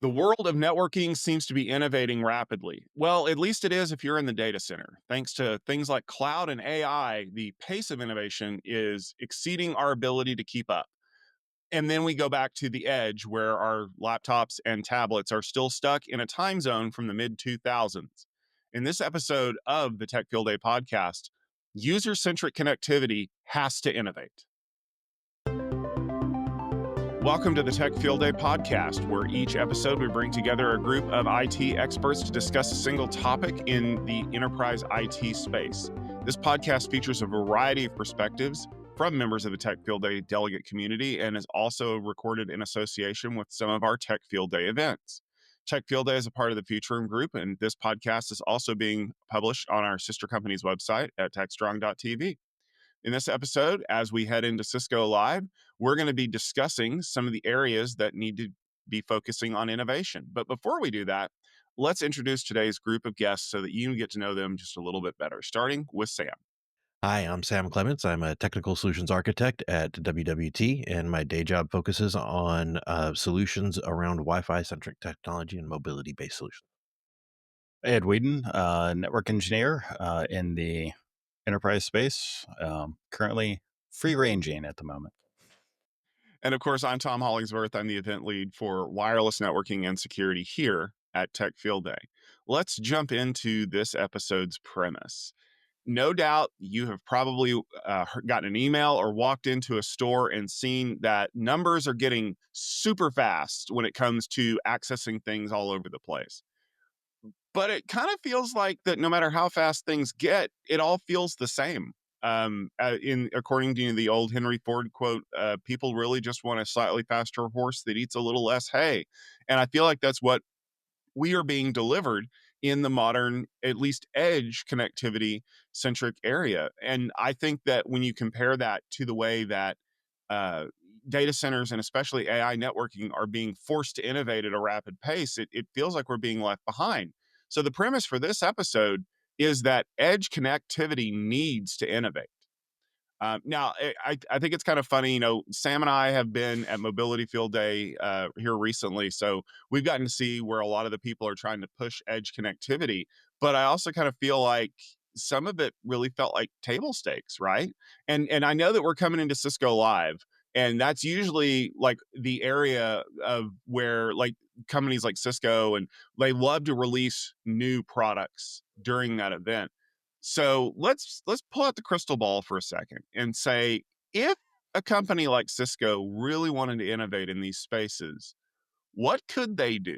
The world of networking seems to be innovating rapidly. Well, at least it is if you're in the data center. Thanks to things like cloud and AI, the pace of innovation is exceeding our ability to keep up. And then we go back to the edge where our laptops and tablets are still stuck in a time zone from the mid 2000s. In this episode of the Tech Field Day podcast, user centric connectivity has to innovate. Welcome to the Tech Field Day podcast, where each episode we bring together a group of IT experts to discuss a single topic in the enterprise IT space. This podcast features a variety of perspectives from members of the Tech Field Day delegate community and is also recorded in association with some of our Tech Field Day events. Tech Field Day is a part of the Futurum Group, and this podcast is also being published on our sister company's website at techstrong.tv. In this episode, as we head into Cisco Live, we're going to be discussing some of the areas that need to be focusing on innovation. But before we do that, let's introduce today's group of guests so that you can get to know them just a little bit better, starting with Sam. Hi, I'm Sam Clements. I'm a technical solutions architect at WWT, and my day job focuses on solutions around Wi-Fi centric technology and mobility-based solutions. Ed Weadon, network engineer in the enterprise space, currently free ranging at the moment. And of course, I'm Tom Hollingsworth. I'm the event lead for wireless networking and security here at Tech Field Day. Let's jump into this episode's premise. No doubt you have probably gotten an email or walked into a store and seen that numbers are getting super fast when it comes to accessing things all over the place. But it kind of feels like that no matter how fast things get, it all feels the same. According to the old Henry Ford quote, people really just want a slightly faster horse that eats a little less hay. And I feel like that's what we are being delivered in the modern, at least edge connectivity centric area. And I think that when you compare that to the way that uh, data centers and especially AI networking are being forced to innovate at a rapid pace, it feels like we're being left behind. So the premise for this episode is that edge connectivity needs to innovate. Now, I think it's kind of funny. Sam and I have been at Mobility Field Day here recently, so we've gotten to see where a lot of the people are trying to push edge connectivity. But I also kind of feel like some of it really felt like table stakes, right? And I know that we're coming into Cisco Live, and that's usually like the area of where like companies like Cisco and they love to release new products during that event. So let's pull out the crystal ball for a second and say, if a company like Cisco really wanted to innovate in these spaces, what could they do?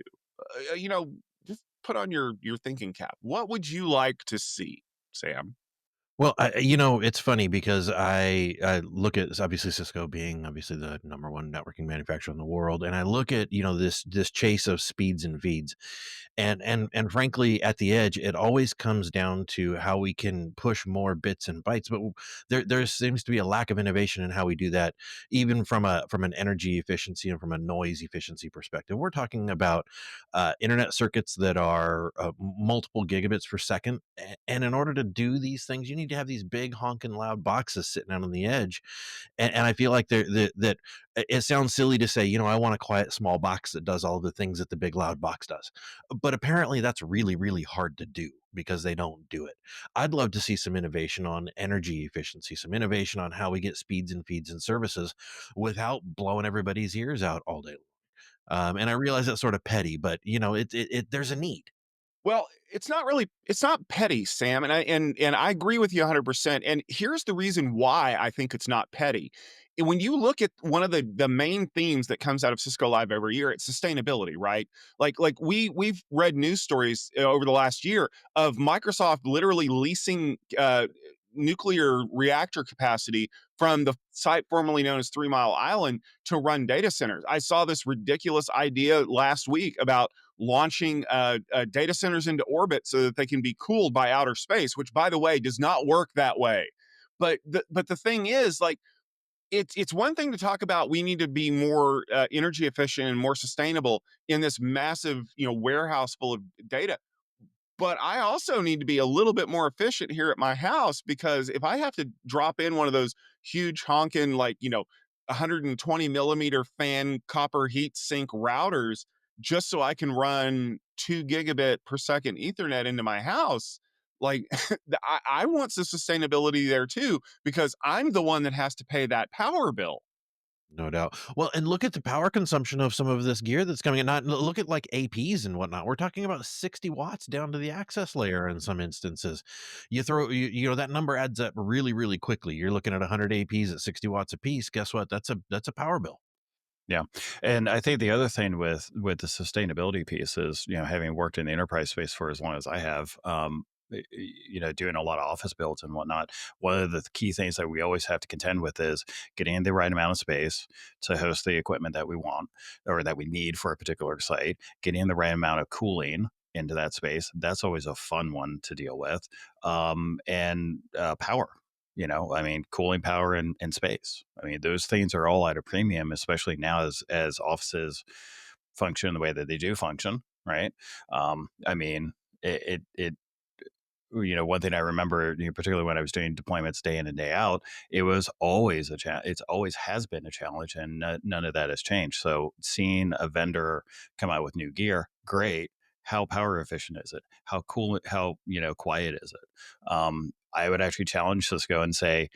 Just put on your thinking cap. What would you like to see, Sam? Well, it's funny because I look at obviously Cisco being obviously the number one networking manufacturer in the world, and I look at this chase of speeds and feeds, and frankly, at the edge, it always comes down to how we can push more bits and bytes. But there seems to be a lack of innovation in how we do that, even from an energy efficiency and from a noise efficiency perspective. We're talking about internet circuits that are multiple gigabits per second, and in order to do these things, you need to have these big honking loud boxes sitting out on the edge. And I feel like that it sounds silly to say, I want a quiet small box that does all the things that the big loud box does, but apparently that's really, really hard to do because they don't do it. I'd love to see some innovation on energy efficiency, some innovation on how we get speeds and feeds and services without blowing everybody's ears out all day long. And I realize that's sort of petty, but there's a need. Well, it's not petty, Sam, and I agree with you 100%. And here's the reason why I think it's not petty. When you look at one of the main themes that comes out of Cisco Live every year, it's sustainability, right? Like we've read news stories over the last year of Microsoft literally leasing nuclear reactor capacity from the site formerly known as 3 Mile Island to run data centers. I saw this ridiculous idea last week about launching data centers into orbit so that they can be cooled by outer space, which, by the way, does not work that way. But the thing is, like, it's one thing to talk about we need to be more energy efficient and more sustainable in this massive warehouse full of data. But I also need to be a little bit more efficient here at my house, because if I have to drop in one of those huge honking 120 millimeter fan copper heat sink routers just so I can run 2 gigabit per second Ethernet into my house. Like, I want some sustainability there too, because I'm the one that has to pay that power bill. No doubt. Well, and look at the power consumption of some of this gear that's coming in. Not look at like APs and whatnot. We're talking about 60 watts down to the access layer in some instances. You know that number adds up really, really quickly. You're looking at 100 APs at 60 watts a piece. Guess what? That's a power bill. Yeah, and I think the other thing with the sustainability piece is, having worked in the enterprise space for as long as I have, doing a lot of office builds and whatnot. One of the key things that we always have to contend with is getting the right amount of space to host the equipment that we want or that we need for a particular site. Getting the right amount of cooling into that space. That's always a fun one to deal with, and power. I mean, cooling power and space. I mean, those things are all at a premium, especially now as offices function the way that they do function, right? I mean, it one thing I remember, particularly when I was doing deployments day in and day out, it was always a challenge. It's always has been a challenge, and none of that has changed. So seeing a vendor come out with new gear, great. How power efficient is it? How cool? How quiet is it? I would actually challenge Cisco and say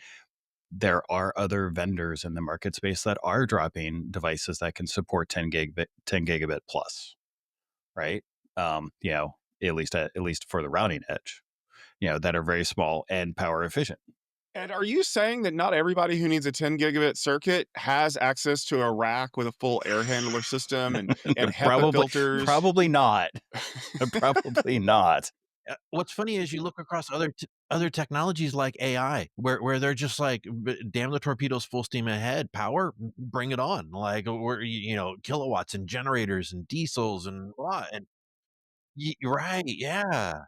there are other vendors in the market space that are dropping devices that can support 10 gigabit plus, right? At least for the routing edge, that are very small and power efficient. And are you saying that not everybody who needs a 10 gigabit circuit has access to a rack with a full air handler system and HEPA probably, filters? probably not. Probably not. What's funny is you look across other technologies like AI, where they're just like, "Damn the torpedoes, full steam ahead, power, bring it on!" Like we're kilowatts and generators and diesels and what and right, yeah.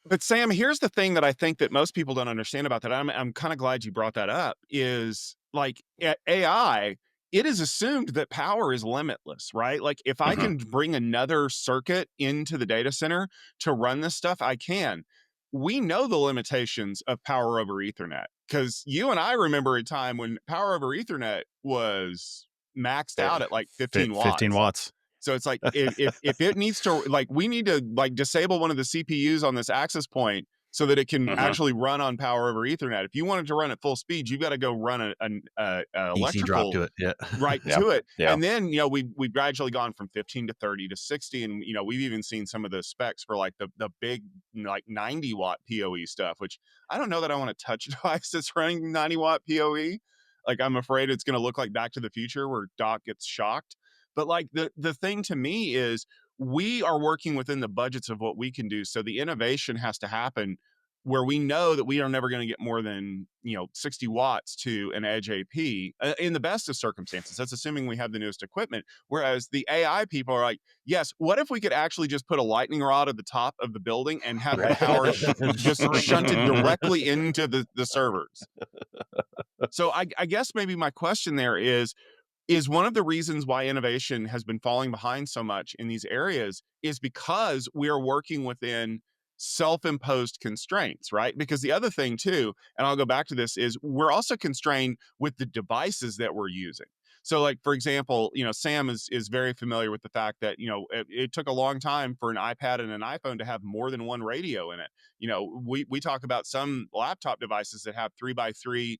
But Sam, here's the thing that I think that most people don't understand about that. I'm kind of glad you brought that up. Is like AI, it is assumed that power is limitless, right? Like if I Mhm. can bring another circuit into the data center to run this stuff, I can. We know the limitations of power over Ethernet because you and I remember a time when power over Ethernet was maxed Eh, out at like 15 15 watts. watts. So it's like if it needs to like we need to like disable one of the CPUs on this access point so that it can Mhm. actually run on power over Ethernet. If you want it to run at full speed, you've got to go run a DC drop electrical to it, yeah. right Yeah. to it. Yeah. And then, we've gradually gone from 15 to 30 to 60. And, we've even seen some of the specs for like the big, like 90-watt PoE stuff, which I don't know that I want to touch a device that's running 90-watt PoE. Like, I'm afraid it's going to look like Back to the Future where Doc gets shocked. But like the thing to me is we are working within the budgets of what we can do. So the innovation has to happen where we know that we are never going to get more than 60 watts to an edge AP in the best of circumstances. That's assuming we have the newest equipment. Whereas the AI people are like, yes, what if we could actually just put a lightning rod at the top of the building and have the power just Straight shunted in. directly into the servers? So I guess maybe my question there is one of the reasons why innovation has been falling behind so much in these areas is because we are working within self-imposed constraints, right? Because the other thing too, and I'll go back to this, is we're also constrained with the devices that we're using. So like for example, Sam is very familiar with the fact that, it took a long time for an iPad and an iPhone to have more than one radio in it. We talk about some laptop devices that have 3x3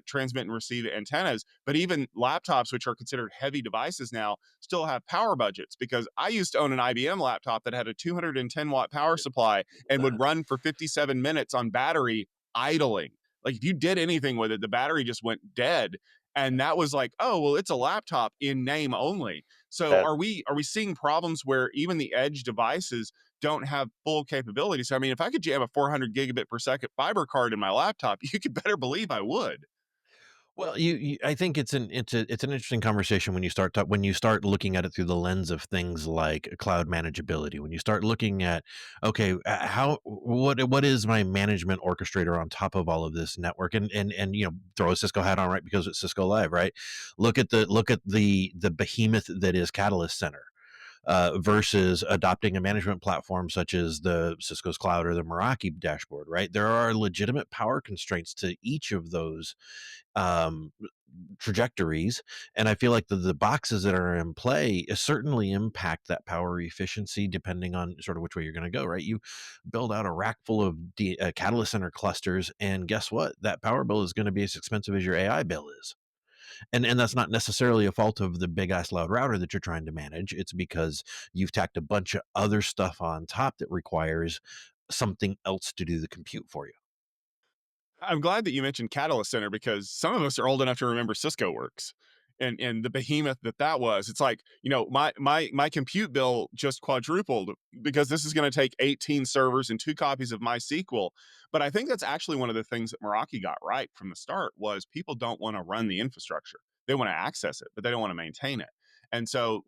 transmit and receive antennas. But even laptops, which are considered heavy devices now, still have power budgets because I used to own an IBM laptop that had a 210-watt power supply and would run for 57 minutes on battery idling. Like if you did anything with it, the battery just went dead. And that was like, oh, well, it's a laptop in name only. So That are we seeing problems where even the edge devices don't have full capability? So I mean, if I could jam a 400 gigabit per second fiber card in my laptop, you could better believe I would. Well, I think it's an interesting conversation when when you start looking at it through the lens of things like cloud manageability. When you start looking at, okay, what is my management orchestrator on top of all of this network, and throw a Cisco hat on, right, because it's Cisco Live, right? Look at the behemoth that is Catalyst Center. Versus adopting a management platform such as the Cisco's Cloud or the Meraki dashboard, right? There are legitimate power constraints to each of those um, trajectories. And I feel like the boxes that are in play certainly impact that power efficiency depending on sort of which way you're going to go, right? You build out a rack full of catalyst center clusters, and guess what? That power bill is going to be as expensive as your AI bill is. And that's not necessarily a fault of the big ass loud router that you're trying to manage. It's because you've tacked a bunch of other stuff on top that requires something else to do the compute for you. I'm glad that you mentioned Catalyst Center because some of us are old enough to remember Cisco Works and the behemoth that was. It's like, my compute bill just quadrupled because this is going to take 18 servers and 2 copies of MySQL. But I think that's actually one of the things that Meraki got right from the start was people don't want to run the infrastructure. They want to access it, but they don't want to maintain it. And so,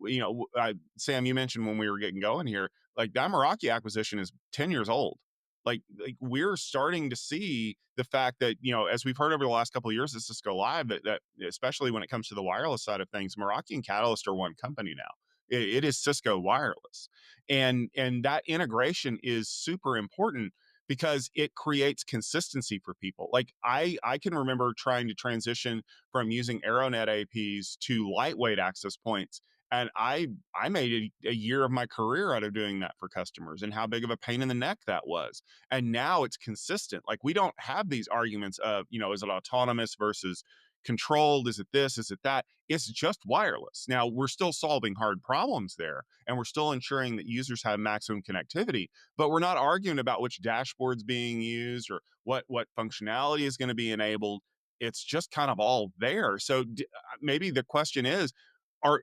Sam, you mentioned when we were getting going here, like that Meraki acquisition is 10 years old. Like we're starting to see the fact that as we've heard over the last couple of years at Cisco Live that especially when it comes to the wireless side of things, Meraki and Catalyst are one company now. It is Cisco Wireless, and that integration is super important because it creates consistency for people. Like I can remember trying to transition from using Aeronet APs to lightweight access points, and I made a year of my career out of doing that for customers and how big of a pain in the neck that was. And now it's consistent. Like we don't have these arguments of, is it autonomous versus controlled? Is it this? Is it that? It's just wireless. Now we're still solving hard problems there and we're still ensuring that users have maximum connectivity, but we're not arguing about which dashboard's being used or what functionality is going to be enabled. It's just kind of all there. So maybe the question is,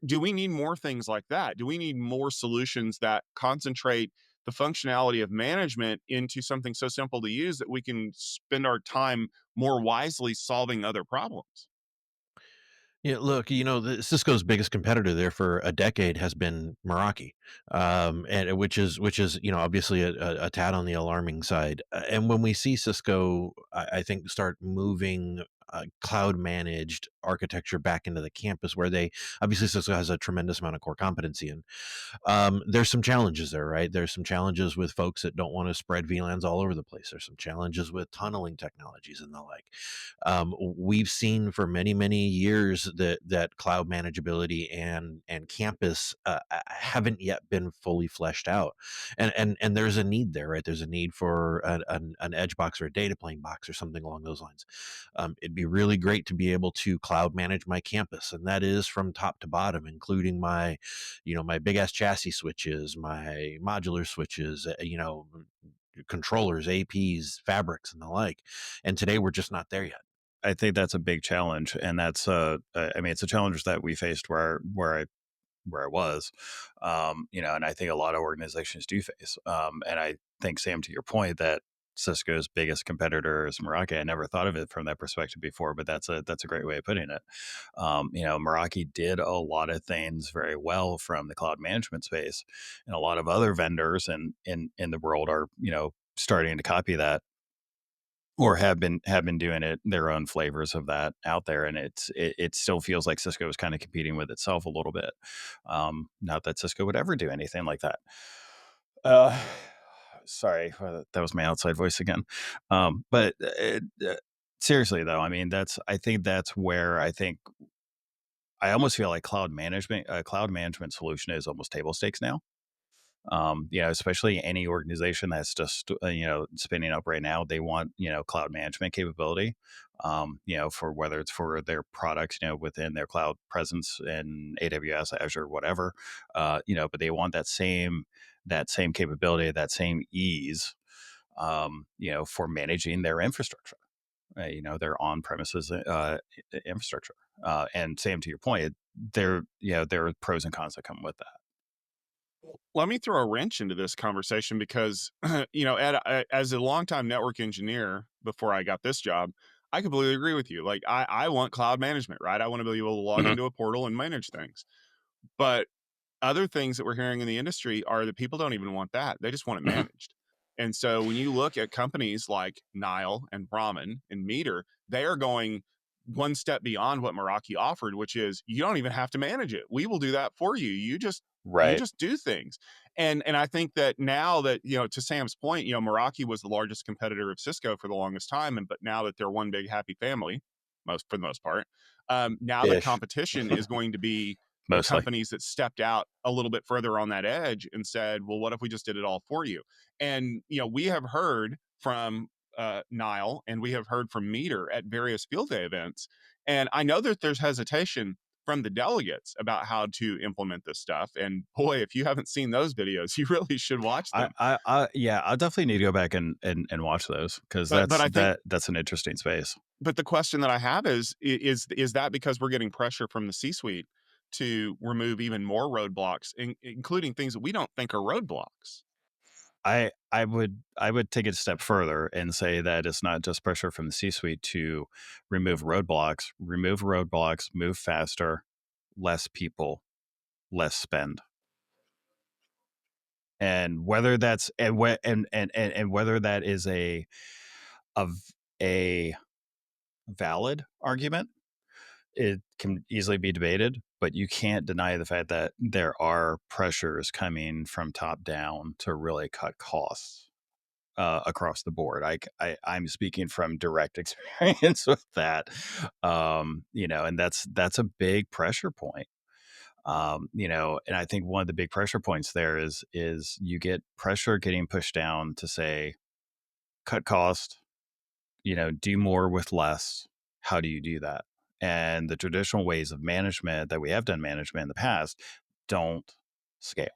do we need more things like that? Do we need more solutions that concentrate the functionality of management into something so simple to use that we can spend our time more wisely solving other problems? Yeah, look, Cisco's biggest competitor there for a decade has been Meraki, and which is obviously a tad on the alarming side. And when we see Cisco, I think start moving cloud managed architecture back into the campus, where they obviously Cisco has a tremendous amount of core competency in. There's some challenges there, right? There's some challenges with folks that don't want to spread VLANs all over the place. There's some challenges with tunneling technologies and the like. We've seen for many, many years that cloud manageability and campus haven't yet been fully fleshed out, and there's a need there, right? There's a need for an edge box or a data plane box or something along those lines. It'd be really great to be able to cloud manage my campus, and that is from top to bottom, including my big ass chassis switches, my modular switches, controllers, APs, fabrics, and the like. And today we're just not there yet. I think that's a big challenge, and that's I mean, it's a challenge that we faced where I was, and I think a lot of organizations do face. And I think, Sam, to your point, that Cisco's biggest competitor is Meraki. I never thought of it from that perspective before, but that's a great way of putting it. Meraki did a lot of things very well from the cloud management space, and a lot of other vendors in the world are starting to copy that or have been doing it their own flavors of that out there, and it still feels like Cisco is kind of competing with itself a little bit. Not that Cisco would ever do anything like that. Uh, Sorry, that was my outside voice again. But seriously though, I mean, I think that's where I almost feel like cloud management solution is almost table stakes now. Especially any organization that's just spinning up right now, they want cloud management capability. For whether it's for their products, within their cloud presence in AWS, Azure, whatever. But they want that same capability, that same ease, for managing their infrastructure. Their on-premises infrastructure. And Sam, to your point, there are pros and cons that come with that. Let me throw a wrench into this conversation because, Ed, as a longtime network engineer before I got this job, I completely agree with you. Like, I want cloud management, right? I want to be able to log Mhm. into a portal and manage things. But other things that we're hearing in the industry are that people don't even want that. They just want it Mhm. managed. And so when you look at companies like Nile and Brahmin and Meter, they are going one step beyond what Meraki offered, which is you don't even have to manage it. We will do that for you. You Right. just do things. And I think that now that, to Sam's point, Meraki was the largest competitor of Cisco for the longest time. But now that they're one big happy family, most for the most part. Now the Ish. competition is going to be the Mostly. companies that stepped out a little bit further on that edge and said, "Well, what if we just did it all for you?" And we have heard from Nile, and we have heard from Meter at various field day events, and I know that there's hesitation from the delegates about how to implement this stuff. And boy, if you haven't seen those videos, you really should watch them. Yeah, I definitely need to go back and watch those because But I think that's an interesting space. but the question that I have is that because we're getting pressure from the C-suite to remove even more roadblocks, including things that we don't think are roadblocks? I would take it a step further and say that it's not just pressure from the C-suite to remove roadblocks, move faster, less people, less spend. And whether that's and whether that is a v- a valid argument, it can easily be debated, but you can't deny the fact that there are pressures coming from top down to really cut costs across the board. I'm speaking from direct experience with that, and that's a big pressure point. And I think one of the big pressure points there is you get pressure getting pushed down to say cut cost, do more with less. How do you do that? And the traditional ways of management that we have done management in the past don't scale.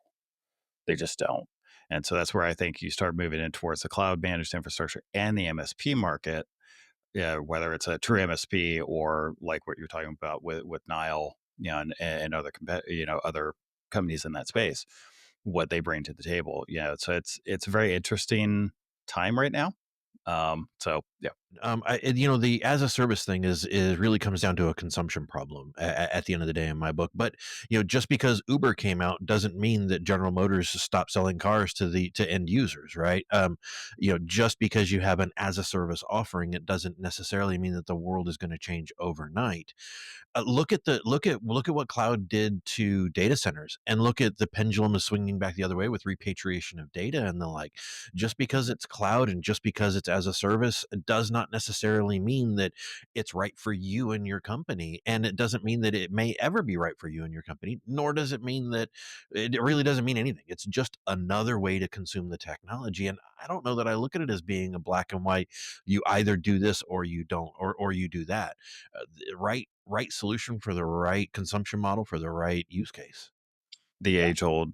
They just don't. And so that's where I think you start moving in towards the cloud managed infrastructure and the MSP market, yeah, whether it's a true MSP or like what you're talking about with Nile, and other other companies in that space, what they bring to the table. So it's a very interesting time right now. So yeah. The as a service thing is really comes down to a consumption problem at the end of the day in my book. But just because Uber came out doesn't mean that General Motors stopped selling cars to end users, right? Just because you have an as a service offering, it doesn't necessarily mean that the world is going to change overnight. Look at what cloud did to data centers, and look at the pendulum is swinging back the other way with repatriation of data and the like. Just because it's cloud and just because it's as a service does not necessarily mean that it's right for you and your company, and it doesn't mean that it may ever be right for you and your company, nor does it mean that it really doesn't mean anything. It's just another way to consume the technology, and I don't know that I look at it as being a black and white, you either do this or you don't, or you do that. The right solution for the right consumption model for the right use case. The age old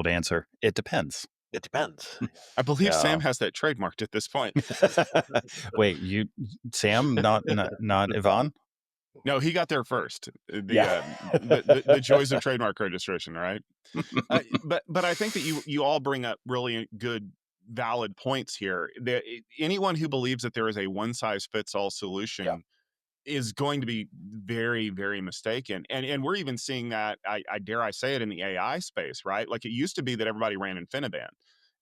answer. It depends. It depends. I believe Yeah. Sam has that trademarked at this point. Wait, Sam, not Yvonne? No, he got there first. Yeah. The joys of trademark registration, right? But I think that you all bring up really good, valid points here. Anyone who believes that there is a one size fits all Yeah. solution is going to be very, very mistaken. And we're even seeing that, I dare I say it, in the AI space, right? Like, it used to be that everybody ran InfiniBand.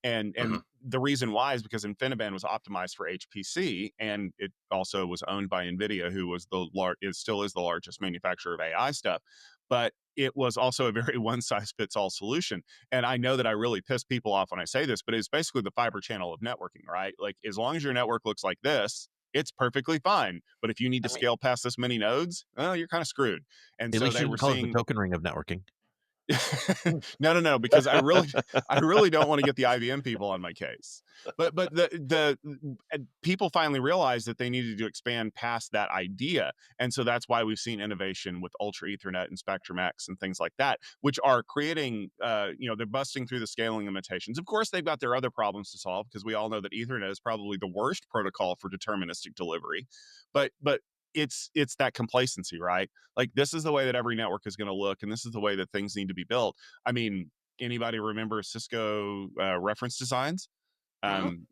And Mhm. the reason why is because InfiniBand was optimized for HPC, and it also was owned by NVIDIA, who was still is the largest manufacturer of AI stuff. But it was also a very one size fits all solution. And I know that I really piss people off when I say this, but it's basically the fiber channel of networking, right? Like, as long as your network looks like this, it's perfectly fine. But if you need I to mean, scale past this many nodes, well, you're kind of screwed. And at so least they you were didn't call it the seeing token ring of networking. no, no, no, because I really don't want to get the IBM people on my case. But people finally realized that they needed to expand past that idea, and so that's why we've seen innovation with Ultra Ethernet and Spectrum X and things like that, which are creating, they're busting through the scaling limitations. Of course, they've got their other problems to solve, because we all know that Ethernet is probably the worst protocol for deterministic delivery, but it's that complacency, right? Like, this is the way that every network is going to look, and this is the way that things need to be built. I mean, anybody remember Cisco reference designs? Mhm.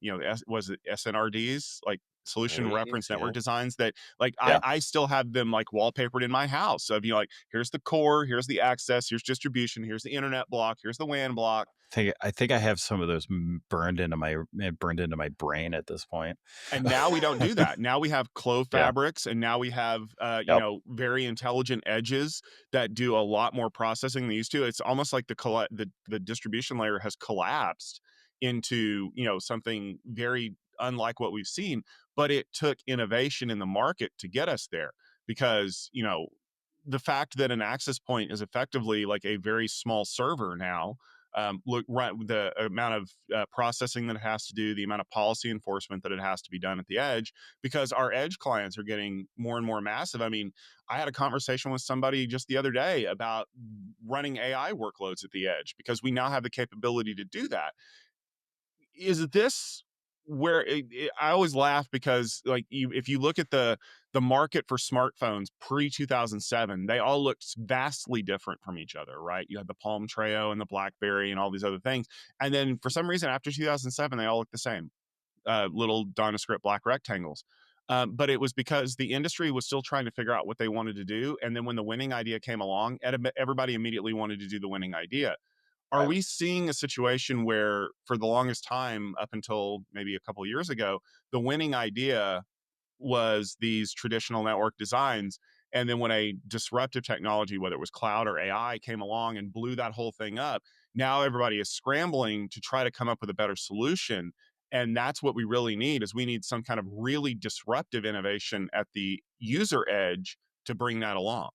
Was it SNRDs, like solution reference Please, network yeah. designs, that, like, I, Yeah. I still have them like wallpapered in my house. So, like, here's the core, here's the access, here's distribution, here's the internet block, here's the WAN block. I think I have some of those burned into my brain at this point. And now we don't do that. Now we have Clove Yeah. fabrics, and now we have, Yep. very intelligent edges that do a lot more processing than they used to. It's almost like the distribution layer has collapsed into, something very unlike what we've seen, but it took innovation in the market to get us there because, the fact that an access point is effectively like a very small server now, look right, the amount of processing that it has to do, the amount of policy enforcement that it has to be done at the edge, because our edge clients are getting more and more massive. I mean, I had a conversation with somebody just the other day about running AI workloads at the edge because we now have the capability to do that. Is this where I always laugh because like if you look at the market for smartphones pre 2007, they all looked vastly different from each other, right? You had the Palm Treo and the BlackBerry and all these other things, and then for some reason after 2007, they all look the same, little nondescript black rectangles. But it was because the industry was still trying to figure out what they wanted to do, and then when the winning idea came along, everybody immediately wanted to do the winning idea. Are Right. we seeing a situation where for the longest time up until maybe a couple of years ago, the winning idea was these traditional network designs, and then when a disruptive technology, whether it was cloud or AI, came along and blew that whole thing up, now everybody is scrambling to try to come up with a better solution, and that's what we really need, is we need some kind of really disruptive innovation at the user edge to bring that along.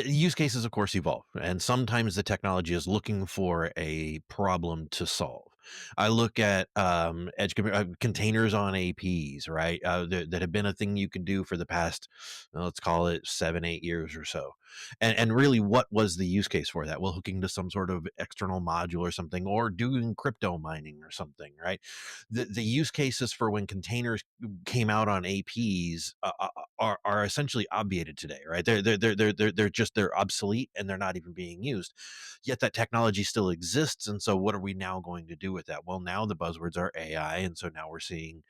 Use cases, of course, evolve, and sometimes the technology is looking for a problem to solve. I look at containers on APs, right? That have been a thing you can do for the past, let's call it 7, 8 years or so. And really, what was the use case for that? Well, hooking to some sort of external module or something, or doing crypto mining or something, right? The use cases for when containers came out on APs are essentially obviated today, right? They're obsolete and they're not even being used. Yet that technology still exists, and so what are we now going to do with that? Well, now the buzzwords are AI, and so now we're seeing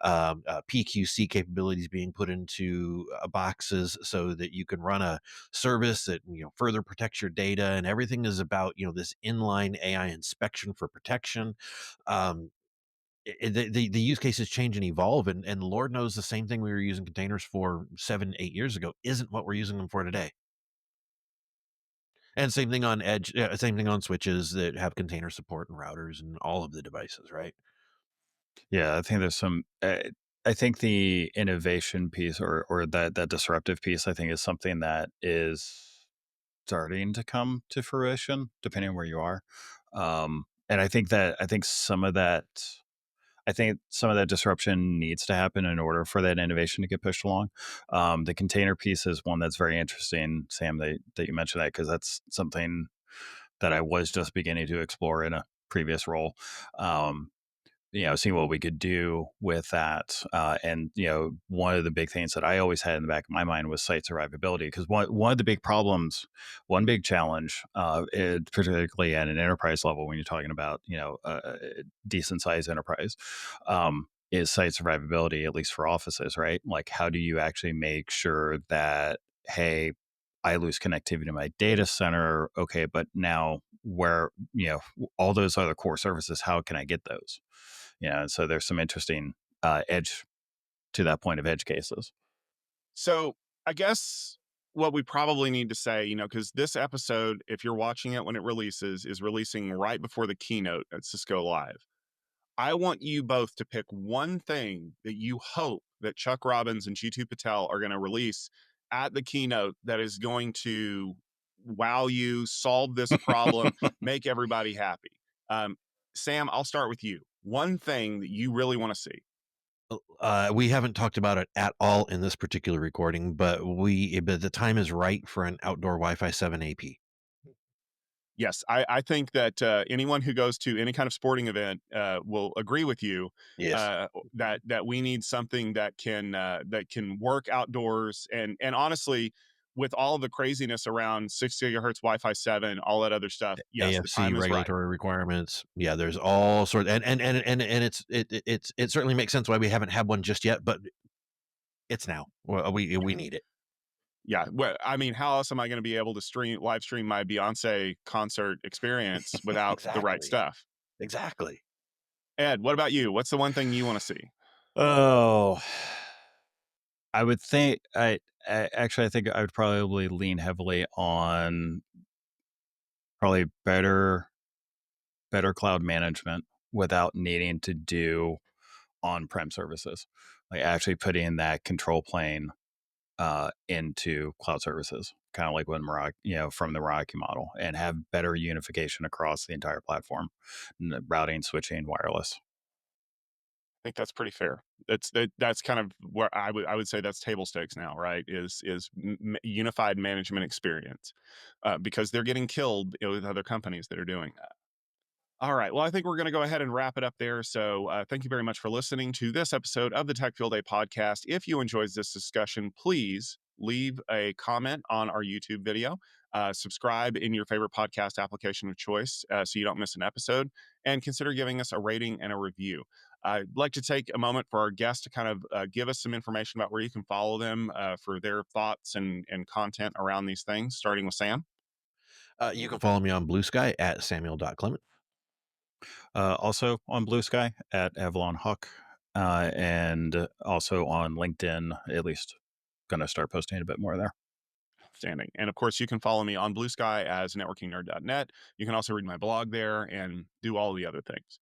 PQC capabilities being put into boxes so that you can run a service that further protects your data, and everything is about this inline AI inspection for protection. Um, the use cases change and evolve, and Lord knows the same thing we were using containers for 7, 8 years ago isn't what we're using them for today. And same thing on edge, yeah, same thing on switches that have container support and routers and all of the devices, right? Yeah, I think there's some. I think the innovation piece or that disruptive piece, I think, is something that is starting to come to fruition, depending on where you are. And I think some of that disruption needs to happen in order for that innovation to get pushed along. The container piece is one that's very interesting, Sam, that you mentioned that, because that's something that I was just beginning to explore in a previous role. Um, seeing what we could do with that. And, one of the big things that I always had in the back of my mind was site survivability. Because one of the big problems, one big challenge, particularly at an enterprise level, when you're talking about, a decent sized enterprise, is site survivability, at least for offices, right? Like, how do you actually make sure that, hey, I lose connectivity to my data center. Okay, but now where, all those other core services, how can I get those? And so there's some interesting edge to that point of edge cases. So I guess what we probably need to say, because this episode, if you're watching it when it releases, is releasing right before the keynote at Cisco Live. I want you both to pick one thing that you hope that Chuck Robbins and Jitu Patel are going to release at the keynote that is going to wow you, solve this problem, make everybody happy. Um, Sam, I'll start with you. One thing that you really want to see. We haven't talked about it at all in this particular recording, but the time is right for an outdoor Wi-Fi 7 AP. Yes, I think that anyone who goes to any kind of sporting event will agree with you Yes. that we need something that can work outdoors, and honestly, with all of the craziness around 6 gigahertz Wi-Fi 7, all that other stuff, yes, the AFC time is right. regulatory requirements. Yeah, there's all sort and it certainly makes sense why we haven't had one just yet, but it's now. Well, we need it. Yeah, well, I mean, how else am I going to be able to live stream my Beyonce concert experience without the right Exactly. stuff? Exactly. Ed, what about you? What's the one thing you want to see? Oh, I would think I think I would probably lean heavily on probably better cloud management without needing to do on-prem services, like actually putting that control plane into cloud services, kind of like when Meraki, from the Meraki model, and have better unification across the entire platform, routing, switching, wireless. I think that's pretty fair. That's kind of where I would say that's table stakes now, right? Is unified management experience, because they're getting killed, with other companies that are doing that. All right. Well, I think we're going to go ahead and wrap it up there. So, thank you very much for listening to this episode of the Tech Field Day podcast. If you enjoyed this discussion, please leave a comment on our YouTube video. Subscribe in your favorite podcast application of choice, so you don't miss an episode, and consider giving us a rating and a review. I'd like to take a moment for our guests to kind of give us some information about where you can follow them for their thoughts and content around these things, starting with Sam. You can follow me on Blue Sky at Samuel.Clement. Also on Blue Sky at Avalon Hawk, and also on LinkedIn, at least going to start posting a bit more there. Outstanding. And of course, you can follow me on Blue Sky as networkingnerd.net. You can also read my blog there and do all the other things.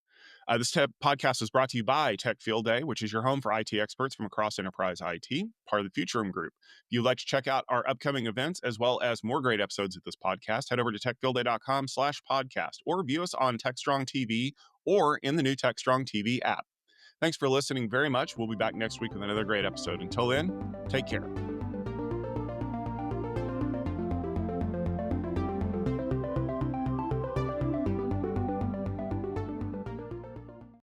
This podcast is brought to you by Tech Field Day, which is your home for IT experts from across enterprise IT, part of the Future Room Group. If you'd like to check out our upcoming events as well as more great episodes of this podcast, head over to techfieldday.com/podcast or view us on TechStrong TV or in the new TechStrong TV app. Thanks for listening very much. We'll be back next week with another great episode. Until then, take care.